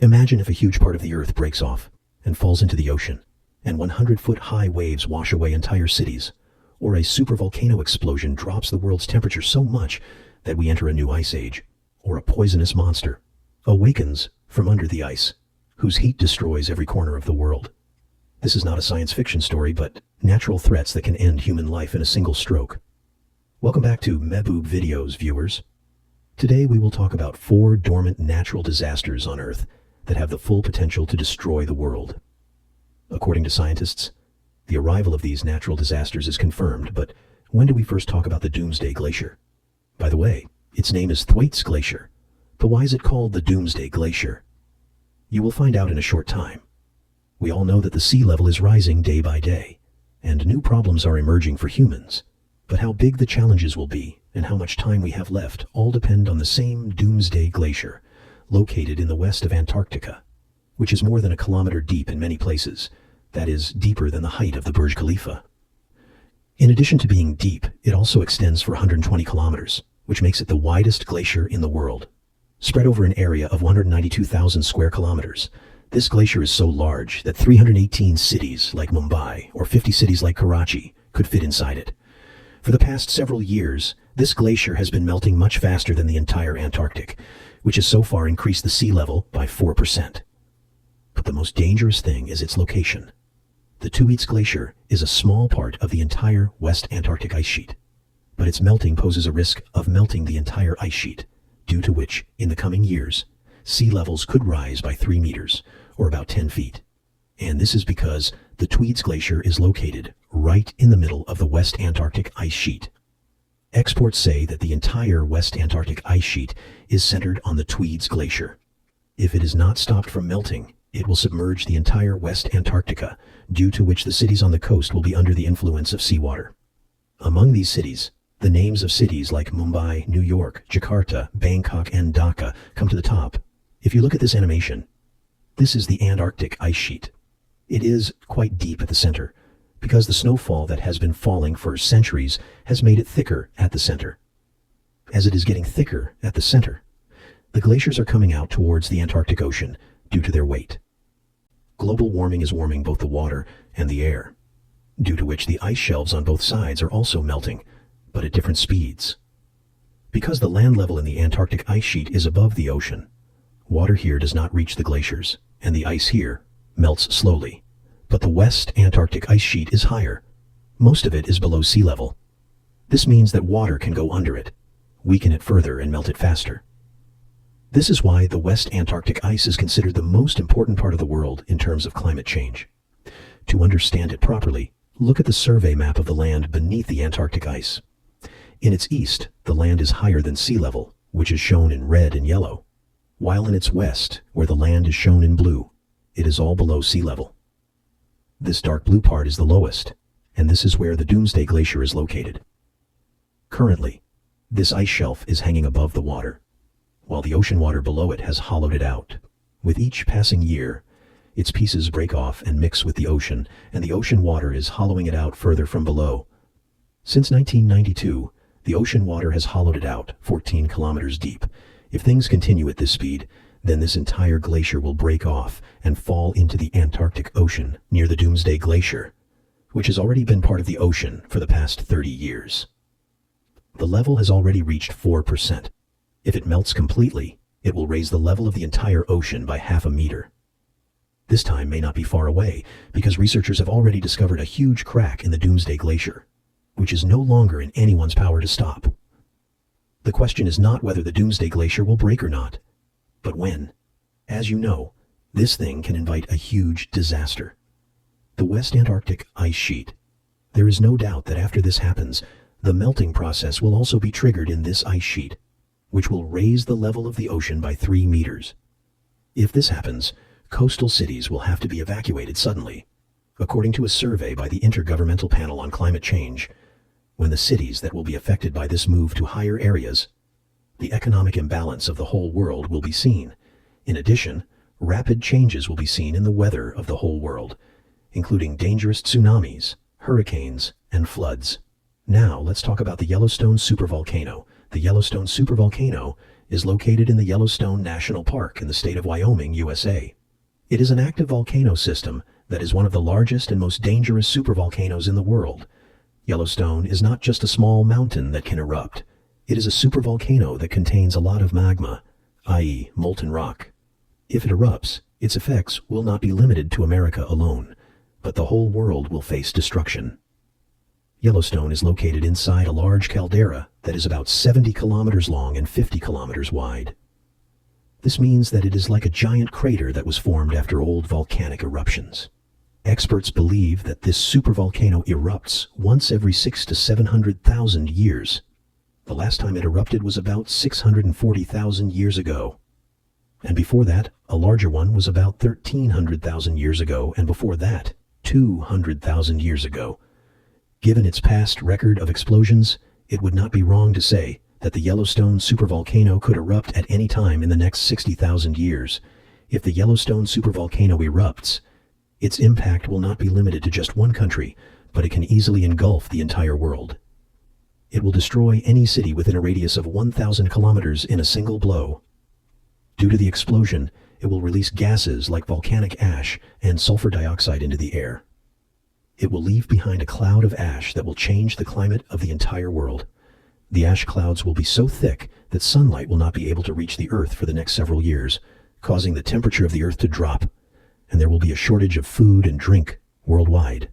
Imagine if a huge part of the Earth breaks off and falls into the ocean, and 100-foot-high waves wash away entire cities, or a supervolcano explosion drops the world's temperature so much that we enter a new ice age, or a poisonous monster awakens from under the ice, whose heat destroys every corner of the world. This is not a science fiction story, but natural threats that can end human life in a single stroke. Welcome back to Meboob Videos, viewers. Today we will talk about 4 dormant natural disasters on Earth that have the full potential to destroy the world. According to scientists, the arrival of these natural disasters is confirmed, but when do we first talk about the Doomsday Glacier? By the way, its name is Thwaites Glacier, but why is it called the Doomsday Glacier? You will find out in a short time. We all know that the sea level is rising day by day, and new problems are emerging for humans. But how big the challenges will be, and how much time we have left, all depend on the same Doomsday Glacier, located in the west of Antarctica, which is more than a kilometer deep in many places. That is, deeper than the height of the Burj Khalifa. In addition to being deep, it also extends for 120 kilometers, which makes it the widest glacier in the world. Spread over an area of 192,000 square kilometers, this glacier is so large that 318 cities like Mumbai or 50 cities like Karachi could fit inside it. For the past several years, this glacier has been melting much faster than the entire Antarctic, which has so far increased the sea level by 4%. But the most dangerous thing is its location. The Thwaites Glacier is a small part of the entire West Antarctic ice sheet, but its melting poses a risk of melting the entire ice sheet, due to which, in the coming years, sea levels could rise by 3 meters, or about 10 feet. And this is because the Thwaites Glacier is located right in the middle of the West Antarctic ice sheet. Experts say that the entire West Antarctic ice sheet is centered on the Thwaites Glacier. If it is not stopped from melting, it will submerge the entire West Antarctica, due to which the cities on the coast will be under the influence of seawater. Among these cities, the names of cities like Mumbai, New York, Jakarta, Bangkok, and Dhaka come to the top. If you look at this animation, this is the Antarctic ice sheet. It is quite deep at the center, because the snowfall that has been falling for centuries has made it thicker at the center. As it is getting thicker at the center, the glaciers are coming out towards the Antarctic Ocean due to their weight. Global warming is warming both the water and the air, due to which the ice shelves on both sides are also melting, but at different speeds. Because the land level in the Antarctic ice sheet is above the ocean, water here does not reach the glaciers, and the ice here melts slowly. But the West Antarctic ice sheet is higher. Most of it is below sea level. This means that water can go under it, weaken it further, and melt it faster. This is why the West Antarctic ice is considered the most important part of the world in terms of climate change. To understand it properly, look at the survey map of the land beneath the Antarctic ice. In its east, the land is higher than sea level, which is shown in red and yellow, while in its west, where the land is shown in blue, it is all below sea level. This dark blue part is the lowest, and this is where the Doomsday Glacier is located. Currently, this ice shelf is hanging above the water, while the ocean water below it has hollowed it out. With each passing year, its pieces break off and mix with the ocean, and the ocean water is hollowing it out further from below. Since 1992, the ocean water has hollowed it out 14 kilometers deep. If things continue at this speed, then this entire glacier will break off and fall into the Antarctic Ocean near the Doomsday Glacier, which has already been part of the ocean for the past 30 years. The level has already reached 4%. If it melts completely, it will raise the level of the entire ocean by half a meter. This time may not be far away, because researchers have already discovered a huge crack in the Doomsday Glacier, which is no longer in anyone's power to stop. The question is not whether the Doomsday Glacier will break or not, but when. As you know, this thing can invite a huge disaster. The West Antarctic ice sheet. There is no doubt that after this happens, the melting process will also be triggered in this ice sheet, which will raise the level of the ocean by 3 meters. If this happens, coastal cities will have to be evacuated suddenly. According to a survey by the Intergovernmental Panel on Climate Change, when the cities that will be affected by this move to higher areas, the economic imbalance of the whole world will be seen. In addition, rapid changes will be seen in the weather of the whole world, including dangerous tsunamis, hurricanes, and floods. Now let's talk about the Yellowstone supervolcano. The Yellowstone supervolcano is located in the Yellowstone National Park in the state of Wyoming, USA. It is an active volcano system that is one of the largest and most dangerous supervolcanoes in the world. Yellowstone is not just a small mountain that can erupt. It is a supervolcano that contains a lot of magma, i.e., molten rock. If it erupts, its effects will not be limited to America alone, but the whole world will face destruction. Yellowstone is located inside a large caldera that is about 70 kilometers long and 50 kilometers wide. This means that it is like a giant crater that was formed after old volcanic eruptions. Experts believe that this supervolcano erupts once every 600 to 700,000 years. The last time it erupted was about 640,000 years ago. And before that, a larger one was about 1,300,000 years ago, and before that, 200,000 years ago. Given its past record of explosions, it would not be wrong to say that the Yellowstone supervolcano could erupt at any time in the next 60,000 years. If the Yellowstone supervolcano erupts, its impact will not be limited to just one country, but it can easily engulf the entire world. It will destroy any city within a radius of 1,000 kilometers in a single blow. Due to the explosion, it will release gases like volcanic ash and sulfur dioxide into the air. It will leave behind a cloud of ash that will change the climate of the entire world. The ash clouds will be so thick that sunlight will not be able to reach the Earth for the next several years, causing the temperature of the Earth to drop, and there will be a shortage of food and drink worldwide.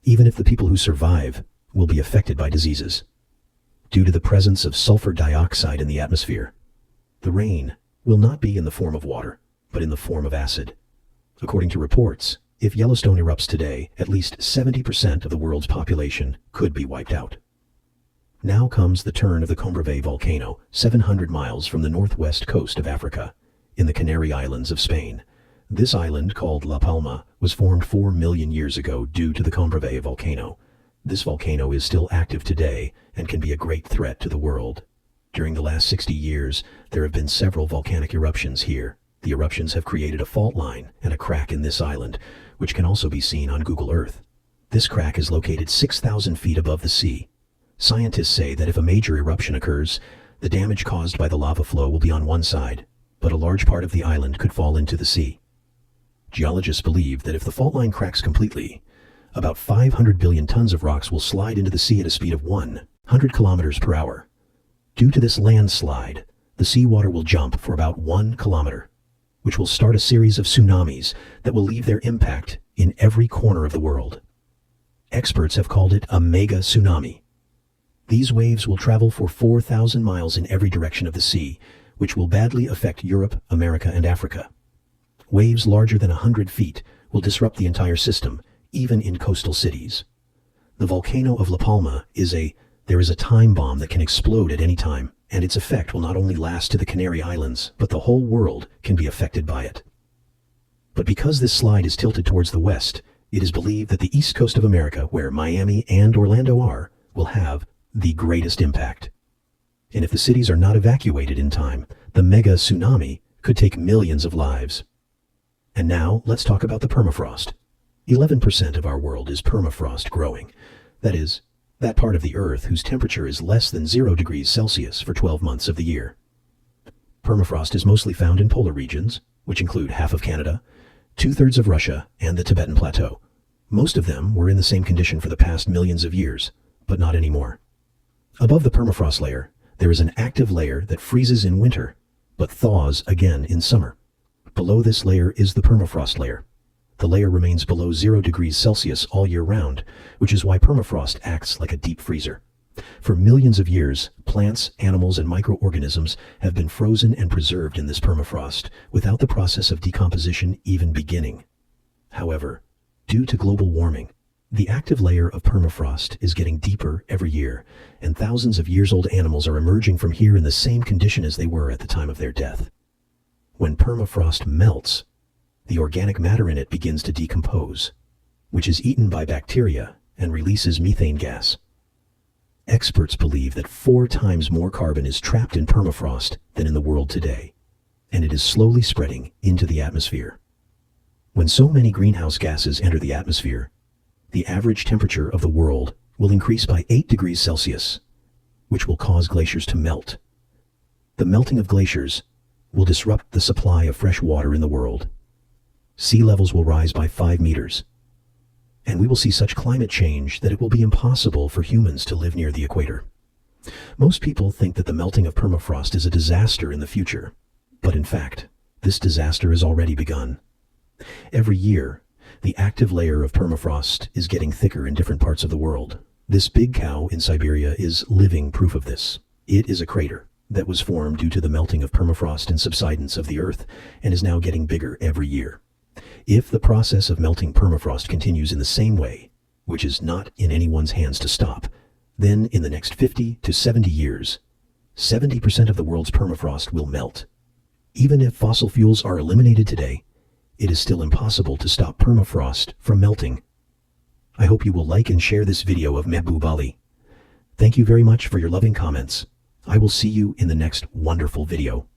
Even if the people who survive will be affected by diseases. Due to the presence of sulfur dioxide in the atmosphere, the rain will not be in the form of water, but in the form of acid. According to reports, if Yellowstone erupts today, at least 70% of the world's population could be wiped out. Now comes the turn of the Combreve volcano, 700 miles from the northwest coast of Africa, in the Canary Islands of Spain. This island, called La Palma, was formed 4 million years ago due to the Combreve volcano. This volcano is still active today and can be a great threat to the world. During the last 60 years, there have been several volcanic eruptions here. The eruptions have created a fault line and a crack in this island, which can also be seen on Google Earth. This crack is located 6,000 feet above the sea. Scientists say that if a major eruption occurs, the damage caused by the lava flow will be on one side, but a large part of the island could fall into the sea. Geologists believe that if the fault line cracks completely, about 500 billion tons of rocks will slide into the sea at a speed of 100 kilometers per hour. Due to this landslide, the seawater will jump for about 1 kilometer, which will start a series of tsunamis that will leave their impact in every corner of the world. Experts have called it a mega tsunami. These waves will travel for 4,000 miles in every direction of the sea, which will badly affect Europe, America, and Africa. Waves larger than 100 feet will disrupt the entire system, even in coastal cities. The volcano of La Palma there is a time bomb that can explode at any time, and its effect will not only last to the Canary Islands, but the whole world can be affected by it. But because this slide is tilted towards the west, it is believed that the east coast of America, where Miami and Orlando are, will have the greatest impact. And if the cities are not evacuated in time, the mega tsunami could take millions of lives. And now, let's talk about the permafrost. 11% of our world is permafrost growing. That is, that part of the Earth whose temperature is less than 0 degrees Celsius for 12 months of the year. Permafrost is mostly found in polar regions, which include half of Canada, 2/3 of Russia, and the Tibetan Plateau. Most of them were in the same condition for the past millions of years, but not anymore. Above the permafrost layer, there is an active layer that freezes in winter, but thaws again in summer. Below this layer is the permafrost layer. The layer remains below 0 degrees Celsius all year round, which is why permafrost acts like a deep freezer. For millions of years, plants, animals, and microorganisms have been frozen and preserved in this permafrost without the process of decomposition even beginning. However, due to global warming, the active layer of permafrost is getting deeper every year, and thousands of years-old animals are emerging from here in the same condition as they were at the time of their death. When permafrost melts, the organic matter in it begins to decompose, which is eaten by bacteria and releases methane gas. Experts believe that 4 times more carbon is trapped in permafrost than in the world today, and it is slowly spreading into the atmosphere. When so many greenhouse gases enter the atmosphere, the average temperature of the world will increase by 8 degrees Celsius, which will cause glaciers to melt. The melting of glaciers will disrupt the supply of fresh water in the world. Sea levels will rise by 5 meters. And we will see such climate change that it will be impossible for humans to live near the equator. Most people think that the melting of permafrost is a disaster in the future. But in fact, this disaster has already begun. Every year, the active layer of permafrost is getting thicker in different parts of the world. This big cow in Siberia is living proof of this. It is a crater that was formed due to the melting of permafrost and subsidence of the Earth and is now getting bigger every year. If the process of melting permafrost continues in the same way, which is not in anyone's hands to stop, then in the next 50 to 70 years, 70% of the world's permafrost will melt. Even if fossil fuels are eliminated today, it is still impossible to stop permafrost from melting. I hope you will like and share this video of Mehboob Ali. Thank you very much for your loving comments. I will see you in the next wonderful video.